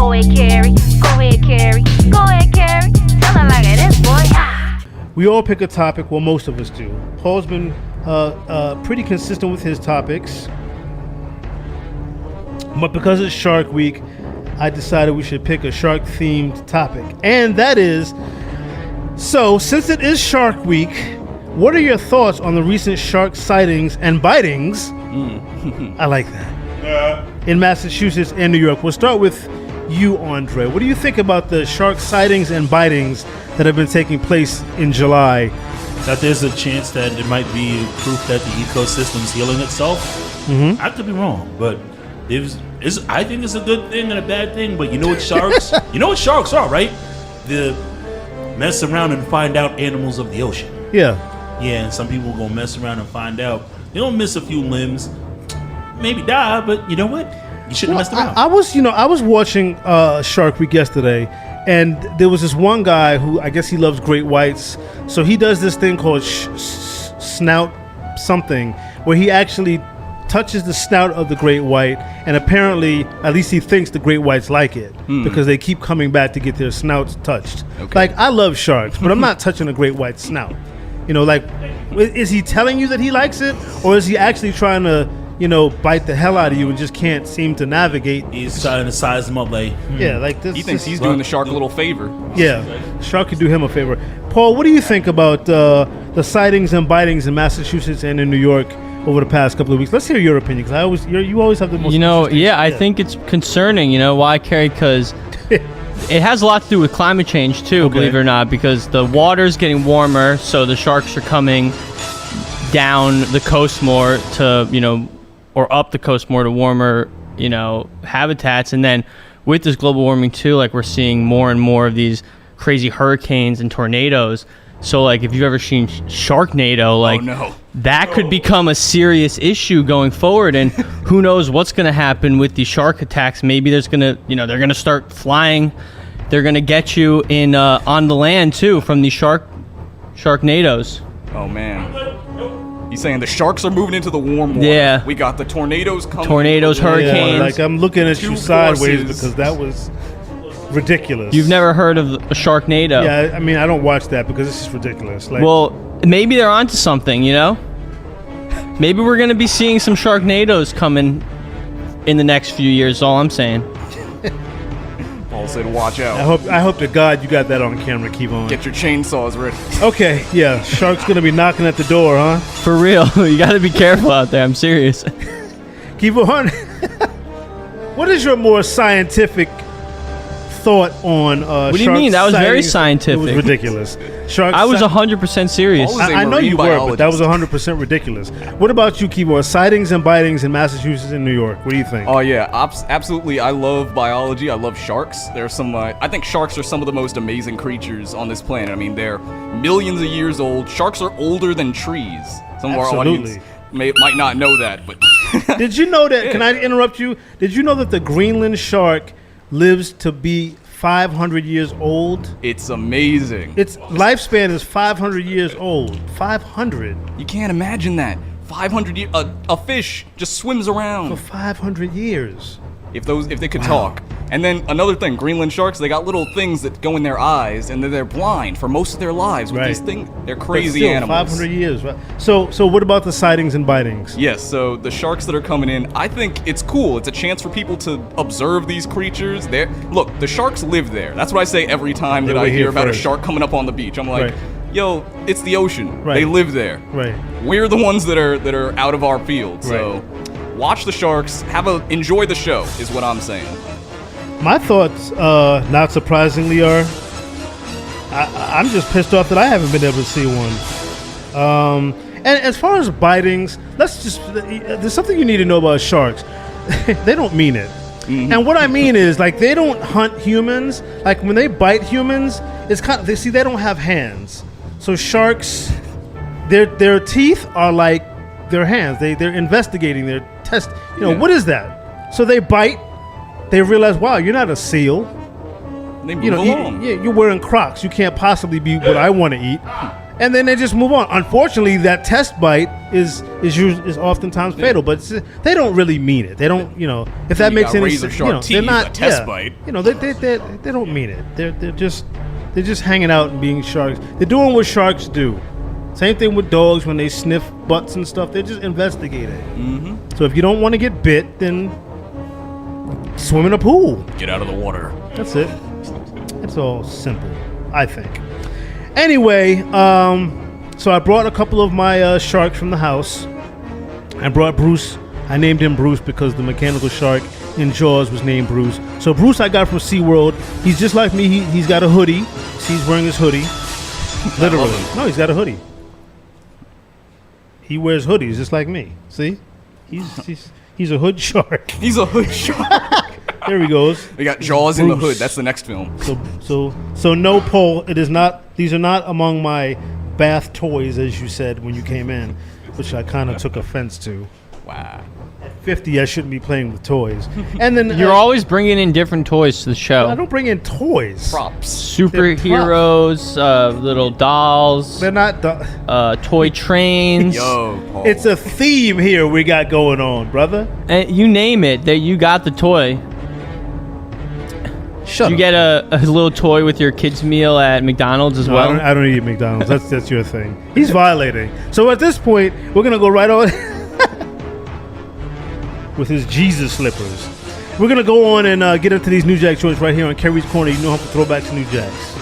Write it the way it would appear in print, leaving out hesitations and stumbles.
Go ahead, Keri. Go ahead, Keri. Go ahead, Keri. Tell her like it is, boy. Ah. We all pick a topic. Well, most of us do. Paul's been pretty consistent with his topics. But because it's Shark Week, I decided we should pick a shark-themed topic. And that is, so since it is Shark Week, what are your thoughts on the recent shark sightings and bitings? I like that. In Massachusetts and New York. We'll start with you, Andre. What do you think about the shark sightings and bitings that have been taking place in July? That there's a chance that it might be proof that the ecosystem's healing itself. Mm-hmm. I could be wrong, but I think it's a good thing and a bad thing. But you know what sharks? You know what sharks are, right? The mess around and find out animals of the ocean. Yeah. Yeah, and some people gonna mess around and find out. They don't miss a few limbs, maybe die, but you know what? You shouldn't have messed around. I was watching Shark Week yesterday, and there was this one guy who I guess he loves great whites. So he does this thing called snout something, where he actually touches the snout of the great white, and apparently, at least he thinks the great whites like it because they keep coming back to get their snouts touched. Okay. Like, I love sharks, but I'm not touching a great white snout. You know, like, is he telling you that he likes it, or is he actually trying to, bite the hell out of you and just can't seem to navigate? He's trying to size them up, like Yeah, like this. He thinks he's doing the shark a little favor. Yeah, shark could do him a favor. Paul, what do you think about the sightings and bitings in Massachusetts and in New York over the past couple of weeks? Let's hear your opinion, because you always have the most. I think it's concerning. Why, Keri? Because it has a lot to do with climate change too, Okay. believe it or not, because the water's getting warmer, so the sharks are coming down the coast more to, or up the coast more to warmer, habitats. And then with this global warming too, like, we're seeing more and more of these crazy hurricanes and tornadoes. So, like, if you've ever seen Sharknado, like, Oh, no. that could become a serious issue going forward. And who knows what's going to happen with these shark attacks. Maybe there's going to, they're going to start flying. They're going to get you in on the land, too, from these Sharknados. Oh, man. He's saying the sharks are moving into the warm water. Yeah. We got the tornadoes coming. Tornadoes, hurricanes. Yeah, like, I'm looking at you Two sideways forces. because that was ridiculous. You've never heard of a Sharknado? Yeah, I mean, I don't watch that because it's just ridiculous. Like, Well, maybe they're onto something, Maybe we're going to be seeing some Sharknados coming in the next few years, all I'm saying. Paul said, watch out. I hope to God you got that on camera, KeVaughn. Get your chainsaws ready. Okay, yeah, shark's gonna be knocking at the door, huh? For real. You got to be careful out there. I'm serious. KeVaughn, what is your more scientific thought on What do you mean? That was very scientific. It was ridiculous. I was 100% serious. Paul was a I know you marine were, but that was biologist. 100% ridiculous. What about you, KeVaughn? Sightings and bitings in Massachusetts and New York. What do you think? Oh yeah, absolutely. I love biology. I love sharks. There's some. I think sharks are some of the most amazing creatures on this planet. I mean, they're millions of years old. Sharks are older than trees. Some of our Absolutely. audience might not know that, but Did you know that? Can I interrupt you? Did you know that the Greenland shark lives to be 500 years old? it's amazing. Its lifespan is 500 years old. 500 You can't imagine that. 500 years. A fish just swims for around. 500 years. If they could talk. And then another thing, Greenland sharks, they got little things that go in their eyes, and then they're blind for most of their lives with Right. these things. They're But crazy still, animals. 500 years. Right? So what about the sightings and bitings? Yes, so the sharks that are coming in, I think it's cool. It's a chance for people to observe these creatures. Look, the sharks live there. That's what I say every time that They I were hear here about first. a shark coming up on the beach. I'm like, Right. yo, it's the ocean. Right. They live there. Right. We're the ones that are out of our field. So watch the sharks. Enjoy the show is what I'm saying. My thoughts, not surprisingly, are I'm just pissed off that I haven't been able to see one. And as far as bitings, there's something you need to know about sharks. They don't mean it. Mm-hmm. And what I mean is, like, they don't hunt humans. Like, when they bite humans, it's kind of, they don't have hands. So sharks, their teeth are like their hands. They're investigating, they're test. Yeah. What is that? So they bite. They realize, wow, you're not a seal. They move along. You're wearing Crocs. You can't possibly be what I want to eat. and then they just move on. Unfortunately, that test bite is oftentimes fatal, but they don't really mean it. They don't, if that makes any sense. They're not a test bite. They don't mean it. They're just hanging out and being sharks. They're doing what sharks do. Same thing with dogs when they sniff butts and stuff. They're just investigating. Mm-hmm. So if you don't want to get bit, then swim in a pool. Get out of the water. That's it. It's all simple, I think. Anyway, so I brought a couple of my sharks from the house. I brought Bruce. I named him Bruce because the mechanical shark in Jaws was named Bruce. So Bruce I got from SeaWorld. He's just like me. He's got a hoodie. See, he's wearing his hoodie. Literally. No, he's got a hoodie. He wears hoodies just like me. See? He's a hood shark. He's a hood shark. There he goes. We got Jaws in the Hood. That's the next film. So no poll. It is not. These are not among my bath toys, as you said when you came in, which I kind of took offense to. Wow. At 50, I shouldn't be playing with toys. And then You're always bringing in different toys to the show. I don't bring in toys. Props. Superheroes, little dolls, They're not. toy trains. Yo, Paul. It's a theme here we got going on, brother. And you name it, that you got the toy. Shut You up. get a little toy with your kids' meal at McDonald's as No, well. I don't eat McDonald's. That's your thing. He's violating. So at this point, we're gonna go right on with his Jesus slippers. We're gonna go on and get into these New Jack joints right here on Keri's Corner. You know how to throw back to New Jacks.